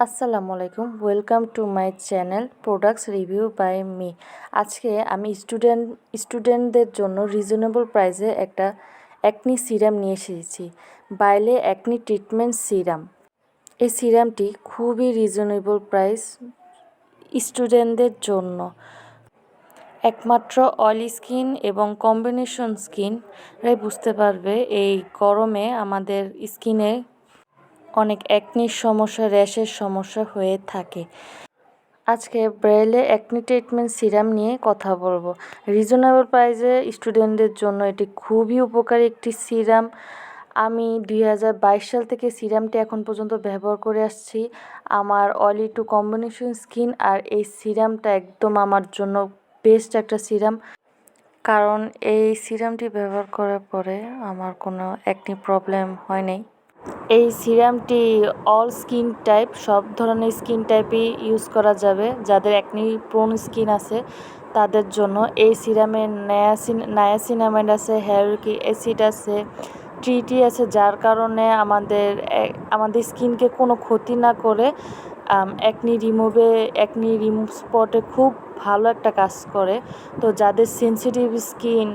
আসসালামু আলাইকুম, welcome to my channel products review by me. আজকে আমি স্টুডেন্টদের জন্য রিজনেবল প্রাইসে একটা অ্যাকনি সিরাম নিয়ে এসেছি, বাইলে অ্যাকনি ট্রিটমেন্ট সিরাম। এই সিরামটি খুবই রিজনেবল প্রাইস স্টুডেন্টদের জন্য। একমাত্র অয়েলি স্কিন এবং কম্বিনেশন স্কিনরাই বুঝতে পারবে এই গরমে আমাদের স্কিনে অনেক অ্যাকনির সমস্যা, র্যাশের সমস্যা হয়ে থাকে। আজকে ব্রাইলে অ্যাকনি ট্রিটমেন্ট সিরাম নিয়ে কথা বলবো। রিজনেবল প্রাইসে স্টুডেন্টদের জন্য এটি খুবই উপকারী একটি সিরাম। আমি 2022 সাল থেকে সিরামটি এখন পর্যন্ত ব্যবহার করে আসছি। আমার অয়েলি টু কম্বিনেশন স্কিন, আর এই সিরামটা একদম আমার জন্য বেস্ট একটা সিরাম, কারণ এই সিরামটি ব্যবহার করার পরে আমার কোনো অ্যাকনি প্রবলেম হয় নাই। এই সিরামটি অল স্কিন টাইপ, সব ধরনের স্কিন টাইপই ইউজ করা যাবে। যাদের অ্যাকনি প্রোন স্কিন আছে তাদের জন্য এই সিরামে নায়াসিনামাইড আছে, হিয়ালুরোনিক অ্যাসিড আছে, ট্রিটি আছে, যার কারণে আমাদের স্কিনকে কোনো ক্ষতি না করে অ্যাকনি রিমুভ স্পটে খুব ভালো একটা কাজ করে। তো যাদের সেনসিটিভ স্কিন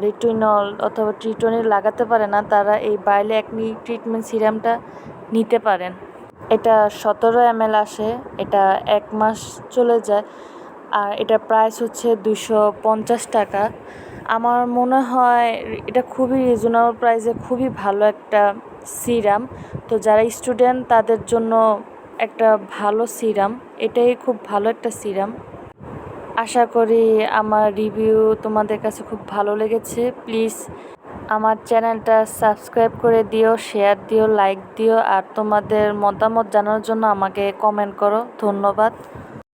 রেটিনল অথবা ট্রিটনিক লাগাতে পারে না, তারা এই বাইলে অ্যাকনি ট্রিটমেন্ট সিরামটা নিতে পারেন। এটা 17 ml আসে, এটা 1 মাস চলে যায়, আর এটা প্রাইস হচ্ছে 250 টাকা। আমার মনে হয় এটা খুবই রিজনেবল প্রাইসে খুবই ভালো একটা সিরাম। তো যারা স্টুডেন্ট তাদের জন্য একটা ভালো সিরাম, এটাই খুব ভালো একটা সিরাম। আশা করি আমার রিভিউ তোমাদের কাছে খুব ভালো লেগেছে। প্লিজ আমার চ্যানেলটা সাবস্ক্রাইব করে দিও, শেয়ার দিও, লাইক দিও, আর তোমাদের মতামত জানানোর জন্য আমাকে কমেন্ট করো। ধন্যবাদ।